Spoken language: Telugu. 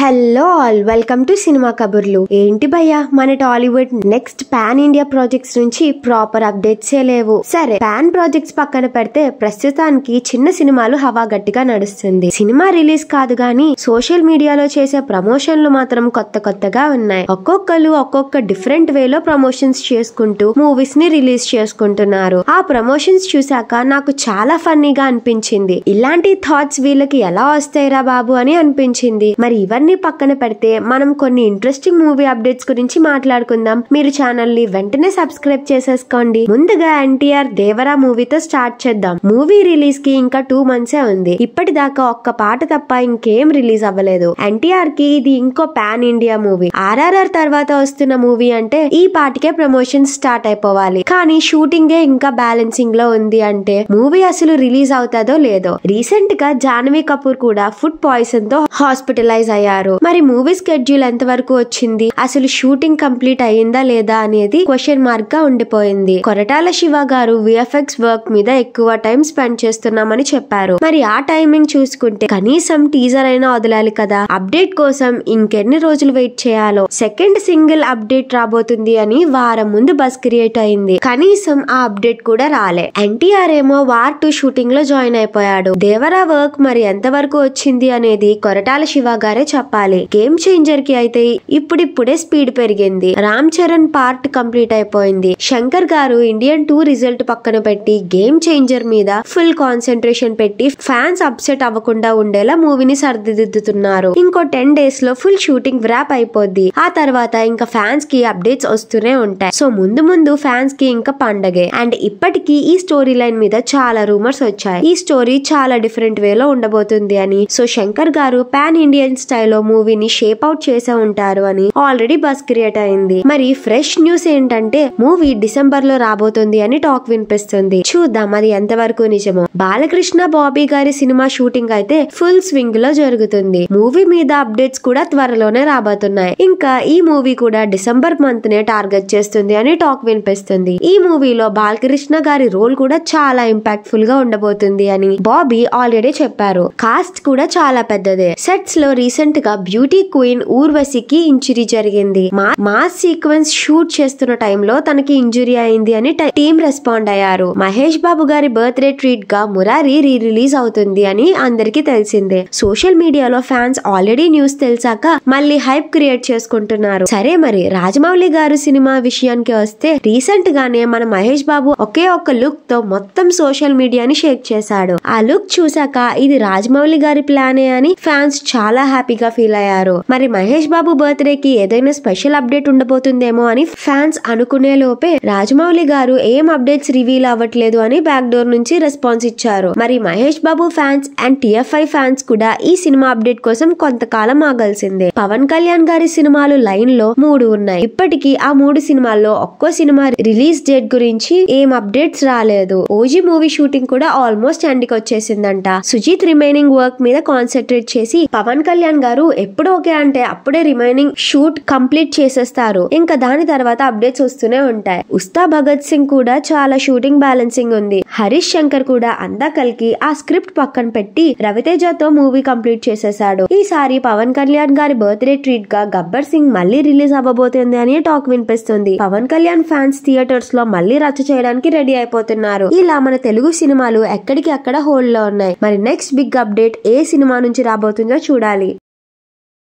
Hello all, welcome to cinema కబుర్లు. ఏంటి భయ్యా, మన Tollywood next pan India projects నుంచి ప్రాపర్ అప్డేట్స్ లేవు. సరే, పాన్ ప్రాజెక్ట్స్ పక్కన పెడితే ప్రస్తుతానికి చిన్న సినిమాలు హవా గట్టిగా నడుస్తుంది. సినిమా రిలీజ్ కాదు గానీ సోషల్ మీడియాలో చేసే ప్రమోషన్లు మాత్రం కొత్తగా ఉన్నాయి. ఒక్కొక్కరు ఒక్కొక్క డిఫరెంట్ వేలో ప్రమోషన్స్ చేసుకుంటూ మూవీస్ ని రిలీజ్ చేసుకుంటున్నారు. ఆ ప్రమోషన్స్ చూసాక నాకు చాలా ఫన్నీగా అనిపించింది. ఇలాంటి థాట్స్ వీళ్ళకి ఎలా వస్తాయిరా బాబు అని అనిపించింది. మరి ఇవన్నీ పక్కన పెడితే మనం కొన్ని ఇంట్రెస్టింగ్ మూవీ అప్డేట్స్ గురించి మాట్లాడుకుందాం. మీరు ఛానల్ ని వెంటనే సబ్స్క్రైబ్ చేసేసుకోండి. ముందుగా ఎన్టీఆర్ దేవరా మూవీతో స్టార్ట్ చేద్దాం. మూవీ రిలీజ్ కి ఇంకా 2 months ఉంది. ఇప్పటిదాకా ఒక్క పాట తప్ప ఇంకేం రిలీజ్ అవ్వలేదు. ఎన్టీఆర్ కి ఇది ఇంకో పాన్ ఇండియా మూవీ. ఆర్ఆర్ఆర్ తర్వాత వస్తున్న మూవీ అంటే ఈ పాటికే ప్రమోషన్ స్టార్ట్ అయిపోవాలి. కానీ షూటింగే ఇంకా బ్యాలెన్సింగ్ లో ఉంది అంటే మూవీ అసలు రిలీజ్ అవుతాదో లేదో. రీసెంట్ గా జాన్వీ కపూర్ కూడా ఫుడ్ పాయిజన్ తో హాస్పిటలైజ్ అయ్యారు. మరి మూవీ స్కెడ్యూల్ ఎంత వరకు వచ్చింది, అసలు షూటింగ్ కంప్లీట్ అయ్యిందా లేదా అనేది క్వశ్చన్ మార్క్ గా ఉండిపోయింది. కొరటాల శివ గారు విఎఫ్ఎక్స్ వర్క్ మీద ఎక్కువ టైం స్పెండ్ చేస్తున్నామని చెప్పారు. మరి ఆ టైమింగ్ చూసుకుంటే కనీసం టీజర్ అయినా వదలాలి కదా. అప్డేట్ కోసం ఇంకెన్ని రోజులు వెయిట్ చేయాలో. సెకండ్ సింగిల్ అప్డేట్ రాబోతుంది అని వారం ముందు బస్ క్రియేట్ అయింది. కనీసం ఆ అప్డేట్ కూడా రాలే. ఎన్టీఆర్ ఏమో వార్ 2 షూటింగ్ లో జాయిన్ అయిపోయాడు. దేవరా వర్క్ మరి ఎంత వరకు వచ్చింది అనేది కొరటాల శివ గారే చెప్పాలి. గేమ్ చేంజర్ కి అయితే ఇప్పుడిప్పుడే స్పీడ్ పెరిగింది. రామ్ చరణ్ పార్ట్ కంప్లీట్ అయిపోయింది. శంకర్ గారు ఇండియన్ 2 రిజల్ట్ పక్కన పెట్టి గేమ్ చేంజర్ మీద ఫుల్ కాన్సన్ట్రేషన్ పెట్టి ఫ్యాన్స్ అప్సెట్ అవ్వకుండా ఉండేలా మూవీని సర్దిదిద్దుతున్నారు. ఇంకో 10 days లో ఫుల్ షూటింగ్ వ్రాప్ అయిపోద్ది. ఆ తర్వాత ఇంకా ఫ్యాన్స్ కి అప్డేట్స్ వస్తూనే ఉంటాయి. సో ముందు ఫ్యాన్స్ కి ఇంకా పండగే. అండ్ ఇప్పటికీ ఈ స్టోరీ లైన్ మీద చాలా రూమర్స్ వచ్చాయి. ఈ స్టోరీ చాలా డిఫరెంట్ వేలో ఉండబోతుంది అని. సో శంకర్ గారు పాన్ ఇండియన్ స్టైల్లో మూవీని షేప్ అవుట్ చేసే ఉంటారు అని ఆల్రెడీ బస్ క్రియేట్ అయింది. మరి ఫ్రెష్ న్యూస్ ఏంటంటే మూవీ డిసెంబర్ లో రాబోతుంది అని టాక్ వినిపిస్తుంది. చూద్దాం అది ఎంతవరకు నిజమో. బాలకృష్ణ బాబీ గారి సినిమా షూటింగ్ అయితే ఫుల్ స్వింగ్ లో జరుగుతుంది. మూవీ మీద అప్డేట్స్ కూడా త్వరలోనే రాబోతున్నాయి. ఇంకా ఈ మూవీ కూడా డిసెంబర్ మంత్ నే టార్గెట్ చేస్తుంది అని టాక్ వినిపిస్తుంది. ఈ మూవీలో బాలకృష్ణ గారి రోల్ కూడా చాలా ఇంపాక్ట్ఫుల్ గా ఉండబోతుంది అని బాబీ ఆల్రెడీ చెప్పారు. కాస్ట్ కూడా చాలా పెద్దదే. సెట్స్ లో రీసెంట్ గా బ్యూటీ క్వీన్ ఊర్వశికి ఇంజురీ జరిగింది. మాస్ సీక్వెన్స్ షూట్ చేస్తున్న టైంలో తనకి ఇంజురీ అయింది అని టీం రెస్పాండ్ అయ్యారు. మహేష్ బాబు గారి బర్త్డే ట్రీట్ గా మురారి రీ రిలీజ్ అవుతుంది అని అందరికీ తెలిసిందే. సోషల్ మీడియాలో ఫ్యాన్స్ ఆల్రెడీ న్యూస్ తెలిసాక మళ్ళీ హైప్ క్రియేట్ చేసుకుంటున్నారు. సరే, మరి రాజమౌళి గారు సినిమా విషయానికి వస్తే రీసెంట్ గానే మన మహేష్ బాబు ఒకే ఒక్క లుక్ తో మొత్తం సోషల్ మీడియాని షేక్ చేశాడు. ఆ లుక్ చూసాక ఇది రాజమౌళి గారి ప్లానే అని ఫ్యాన్స్ చాలా హ్యాపీగా ఫీల్ అయ్యారు. మరి మహేష్ బాబు బర్త్డే కి ఏదైనా స్పెషల్ అప్డేట్ ఉండబోతుందేమో అని ఫ్యాన్స్ అనుకునే లోపే రాజమౌళి గారు ఏం అప్డేట్స్ రివీల్ అవ్వట్లేదు అని బ్యాక్ డోర్ నుంచి రెస్పాన్స్ ఇచ్చారు. మరి Mahesh Babu fans and TFI fans కూడా ఈ సినిమా అప్డేట్ కోసం కొంతకాలం ఆగాల్సిందే. పవన్ కళ్యాణ్ గారి సినిమాలు లైన్ లో 3 ఉన్నాయి. ఇప్పటికీ ఆ 3 సినిమాల్లో ఒక్కో సినిమా రిలీజ్ డేట్ గురించి ఏం అప్డేట్స్ రాలేదు. ఓజీ మూవీ షూటింగ్ కూడా ఆల్మోస్ట్ ఎండ్ కి వచ్చేసిందంట. సుజీత్ రిమైనింగ్ వర్క్ మీద కాన్సన్ట్రేట్ చేసి పవన్ కళ్యాణ్ గారు ఎప్పుడు ఓకే అంటే అప్పుడే రిమైనింగ్ షూట్ కంప్లీట్ చేసేస్తారు. ఇంకా దాని తర్వాత అప్డేట్స్ వస్తూనే ఉంటాయి. ఉస్తా భగత్ సింగ్ కూడా చాలా షూటింగ్ బ్యాలెన్సింగ్ ఉంది. హరీష్ శంకర్ కూడా అందా కలికి ఆ స్క్రిప్ట్ పక్కన పెట్టి రవితేజతో మూవీ కంప్లీట్ చేసేసాడు. ఈసారి పవన్ కళ్యాణ్ గారి బర్త్డే ట్రీట్ గా గబ్బర్ సింగ్ మళ్ళీ రిలీజ్ అవ్వబోతుంది అని టాక్ వినిపిస్తుంది. పవన్ కళ్యాణ్ ఫ్యాన్స్ థియేటర్స్ లో మళ్ళీ రచ్చ చేయడానికి రెడీ అయిపోతున్నారు. ఇలా మన తెలుగు సినిమాలు ఎక్కడికి అక్కడ హోల్డ్ లో ఉన్నాయి. మరి నెక్స్ట్ బిగ్ అప్డేట్ ఏ సినిమా నుంచి రాబోతుందో చూడాలి.